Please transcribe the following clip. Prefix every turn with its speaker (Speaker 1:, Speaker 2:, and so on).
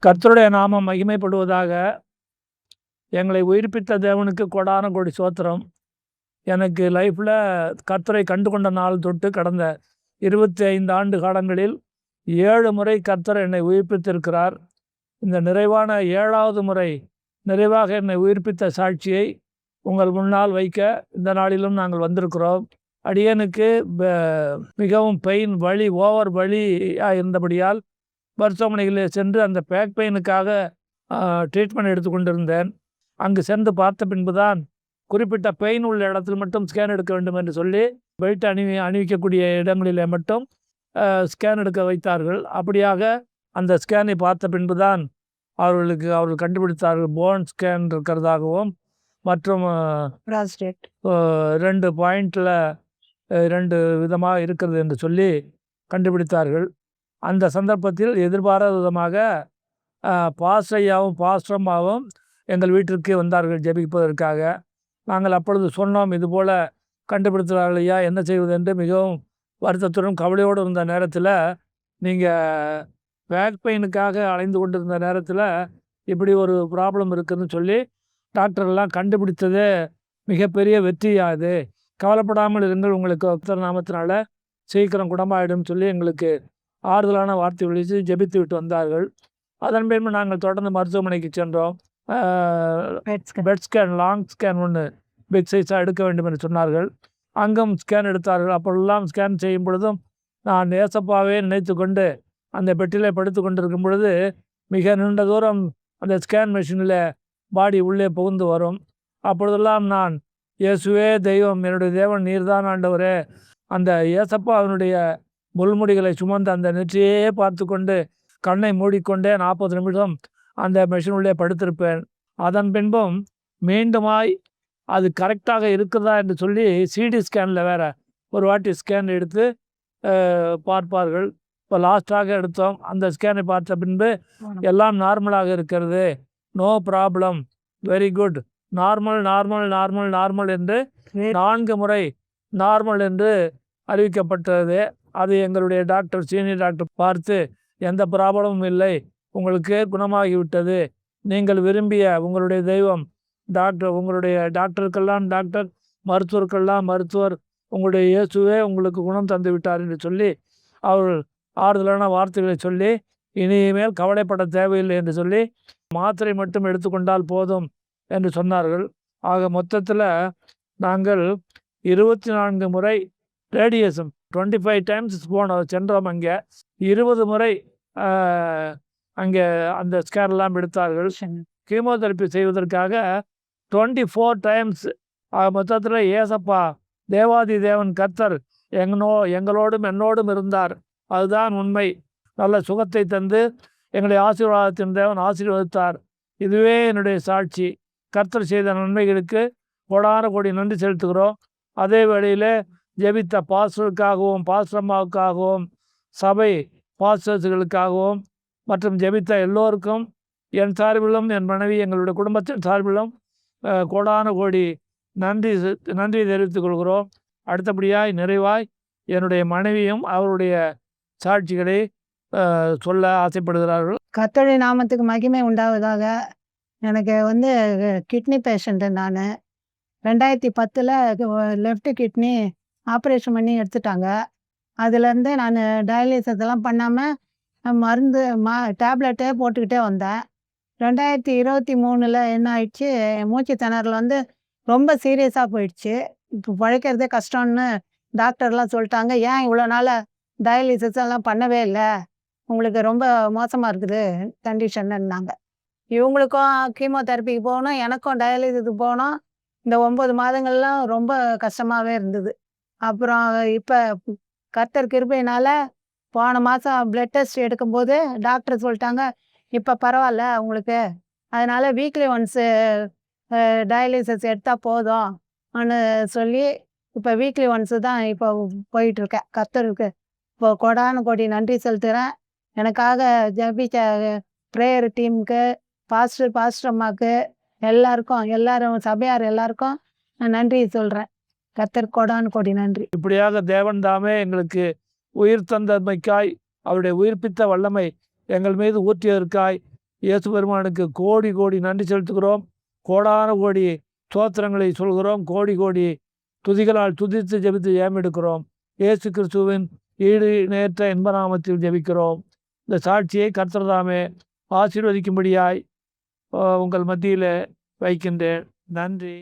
Speaker 1: கர்த்தருடைய நாமம் மகிமைப்படுவதாக. எங்களை உயிர்ப்பித்த தேவனுக்கு கோடான கோடி ஸ்தோத்திரம். எனக்கு லைஃப்பில் கர்த்தரை கண்டு கொண்ட நாள் தொட்டு கடந்த 25 ஆண்டு காலங்களில் 7 முறை கர்த்தர் என்னை உயிர்ப்பித்திருக்கிறார். இந்த நிறைவான 7வது முறை நிறைவாக என்னை உயிர்ப்பித்த சாட்சியை உங்கள் முன்னால் வைக்க இந்த நாளிலும் நாங்கள் வந்திருக்கிறோம். அடியனுக்கு மிகவும் பெயின், வலி, ஓவர் வலியாக இருந்தபடியால் மருத்துவமனைகளில் சென்று அந்த பேக் பெயினுக்காக ட்ரீட்மெண்ட் எடுத்து கொண்டிருந்தேன். அங்கு சென்று பார்த்த பின்பு தான் குறிப்பிட்ட பெயின் உள்ள இடத்தில் மட்டும் ஸ்கேன் எடுக்க வேண்டும் என்று சொல்லி பெல்ட் அணிவிக்கக்கூடிய இடங்களிலே மட்டும் ஸ்கேன் எடுக்க வைத்தார்கள். அப்படியாக அந்த ஸ்கேனை பார்த்த பின்பு தான் அவர்கள் கண்டுபிடித்தார்கள் போன் ஸ்கேன் இருக்கிறதாகவும் மற்றும் 2 பாயிண்டில் 2 விதமாக இருக்கிறது என்று சொல்லி கண்டுபிடித்தார்கள். அந்த சந்தர்ப்பத்தில் எதிர்பாராத விதமாக பாஸ்டையாவும் பாஸ்டம்மாவும் எங்கள் வீட்டிற்கு வந்தார்கள் ஜெபிப்பதற்காக. நாங்கள் அப்பொழுது சொன்னோம், இதுபோல் கண்டுபிடித்தார்கள் ஐயா, என்ன செய்வது என்று மிகவும் வருத்தத்துடன் கவலையோடு இருந்த நேரத்தில், நீங்கள் பேக் பெயினுக்காக அலைந்து கொண்டிருந்த நேரத்தில் இப்படி ஒரு ப்ராப்ளம் இருக்குதுன்னு சொல்லி டாக்டர்லாம் கண்டுபிடித்ததே மிகப்பெரிய வெற்றியாது, கவலைப்படாமல் இருங்கள், உங்களுக்கு கர்த்தர் நாமத்தினால சீக்கிரம் குணமாயிடும் சொல்லி எங்களுக்கு ஆறுதலான வார்த்தை விழித்து ஜெபித்து விட்டு வந்தார்கள். அதன் பின்பு நாங்கள் தொடர்ந்து மருத்துவமனைக்கு சென்றோம். பெட் ஸ்கேன், லாங் ஸ்கேன் ஒன்று பிக் சைஸாக எடுக்க வேண்டும் என்று சொன்னார்கள். அங்கும் ஸ்கேன் எடுத்தார்கள். அப்பொழுதெல்லாம் ஸ்கேன் செய்யும் பொழுதும் நான் ஏசப்பாவே நினைத்து கொண்டு அந்த பெட்டிலே படுத்து கொண்டிருக்கும் பொழுது மிக நீண்ட தூரம் அந்த ஸ்கேன் மிஷினில் பாடி உள்ளே புகுந்து வரும். அப்பொழுதெல்லாம் நான், இயேசுவே தெய்வம், என்னுடைய தேவன் நீர்தான் ஆண்டவரே, அந்த ஏசப்பா அவனுடைய முள்முடிகளை சுமந்து அந்த நெற்றியே பார்த்து கொண்டு கண்ணை மூடிக்கொண்டே 40 நிமிடம் அந்த மெஷினுள்ளே படுத்திருப்பேன். அதன் பின்பும் மீண்டுமாய் அது கரெக்டாக இருக்கிறதா என்று சொல்லி சிடி ஸ்கேனில் வேறு ஒரு வாட்டி ஸ்கேன் எடுத்து பார்ப்பார்கள். இப்போ லாஸ்ட்டாக எடுத்தோம். அந்த ஸ்கேனை பார்த்த பின்பு எல்லாம் நார்மலாக இருக்கிறது, no problem, very good, normal normal normal normal என்று 4 முறை நார்மல் என்று அறிவிக்கப்பட்டது. அது எங்களுடைய டாக்டர், சீனியர் டாக்டர் பார்த்து, எந்த ப்ராப்ளமும் இல்லை, உங்களுக்கு குணமாகிவிட்டது, நீங்கள் விரும்பிய உங்களுடைய தெய்வம் டாக்டர், உங்களுடைய டாக்டருக்கெல்லாம் டாக்டர், மருத்துவருக்கெல்லாம் மருத்துவர், உங்களுடைய இயேசுவே உங்களுக்கு குணம் தந்து விட்டார் என்று சொல்லி அவர்கள் ஆறுதலான வார்த்தைகளை சொல்லி, இனிமேல் கவலைப்பட தேவையில்லை என்று சொல்லி மாத்திரை மட்டும் எடுத்துக்கொண்டால் போதும் என்று சொன்னார்கள். ஆக மொத்தத்தில் நாங்கள் 24 முறை ரேடியேஷன் 25 டைம்ஸ் சென்றோம். அங்கே 20 முறை அங்கே அந்த ஸ்கேன்லாம் எடுத்தார்கள். கீமோதெரப்பி செய்வதற்காக 24 டைம்ஸ். மொத்தத்தில் ஏசப்பா தேவாதி தேவன் கர்த்தர் எங்களோடும் என்னோடும் இருந்தார். அதுதான் உண்மை. நல்ல சுகத்தை தந்து எங்களுடைய ஆசீர்வாதத்தின் தேவன் ஆசீர்வதித்தார். இதுவே என்னுடைய சாட்சி. கர்த்தர் செய்த நன்மைகளுக்கு கோடான கோடி நன்றி செலுத்துகிறோம். அதே வேளையில் ஜெபித்த பாஸ்டருக்காகவும் பாஸ்டம்மாவுக்காகவும் சபை பாஸ்டர்ஸுகளுக்காகவும் மற்றும் ஜெபித்த எல்லோருக்கும் என் சார்பிலும் என் மனைவி எங்களுடைய குடும்பத்தின் சார்பிலும் கோடான கோடி நன்றி தெரிவித்துக் கொள்கிறோம். அடுத்தபடியாய் நிறைவாய் என்னுடைய மனைவியும் அவருடைய சாட்சிகளை சொல்ல ஆசைப்படுகிறார்கள்.
Speaker 2: கர்த்தருடைய நாமத்துக்கு மகிமை உண்டாவதாக. எனக்கு கிட்னி பேஷண்ட்டு. நான் 2010 லெஃப்ட் கிட்னி ஆப்ரேஷன் பண்ணி எடுத்துட்டாங்க. அதுலேருந்து நான் டயாலிசிஸ் எல்லாம் பண்ணாமல் மருந்து டேப்லெட்டே போட்டுக்கிட்டே வந்தேன். 2023 என்ன ஆயிடுச்சு, மூச்சு திணறல் ரொம்ப சீரியஸாக போயிடுச்சு. இப்போ பழைக்கிறதே கஷ்டம்னு டாக்டர்லாம் சொல்லிட்டாங்க. ஏன் இவ்வளோ நாள் டயாலிசிஸ் எல்லாம் பண்ணவே இல்லை, உங்களுக்கு ரொம்ப மோசமாக இருக்குது கண்டிஷன்னாங்க. இவங்களுக்கும் கீமோதெரப்பிக்கு போகணும், எனக்கும் டயாலிசிஸுக்கு போகணும். இந்த 9 மாதங்கள்லாம் ரொம்ப கஷ்டமாகவே இருந்தது. அப்புறம் இப்போ கர்த்தர் கிருபையினால் போன மாதம் பிளட் டெஸ்ட் எடுக்கும்போது டாக்டர் சொல்லிட்டாங்க, இப்போ பரவாயில்ல உங்களுக்கு, அதனால் வீக்லி ஒன்ஸு டயாலிசிஸ் எடுத்தால் போதும்னு சொல்லி இப்போ வீக்லி ஒன்ஸு தான் இப்போ போயிட்டுருக்கேன். கர்த்தருக்கு இப்போ கோடான கோடி நன்றி செலுத்துகிறேன். எனக்காக ஜெபிச்ச ப்ரேயர் டீமுக்கு, பாஸ்டம்மாவுக்கு, எல்லாரும் சபையார் எல்லாருக்கும் நான் நன்றி சொல்கிறேன். கர்த்தர் கோடான கோடி நன்றி.
Speaker 1: இப்படியாக தேவன் தாமே எங்களுக்கு உயிர் தந்தமைக்காய், அவருடைய உயிர்ப்பித்த வல்லமை எங்கள் மீது ஊற்றியதற்காய் இயேசு பெருமானுக்கு கோடி கோடி நன்றி செலுத்துகிறோம். கோடான கோடி ஸ்தோத்திரங்களை சொல்கிறோம். கோடி கோடி துதிகளால் துதித்து ஜெபித்து ஜெயமெடுக்கிறோம். இயேசு கிறிஸ்துவின் ஈடு நேற்ற இன்ப நாமத்தில் ஜெபிக்கிறோம். இந்த சாட்சியை கர்த்தர் தாமே ஆசீர்வதிக்கும்படியாய் உங்கள் மத்தியில் வைக்கின்றேன். நன்றி.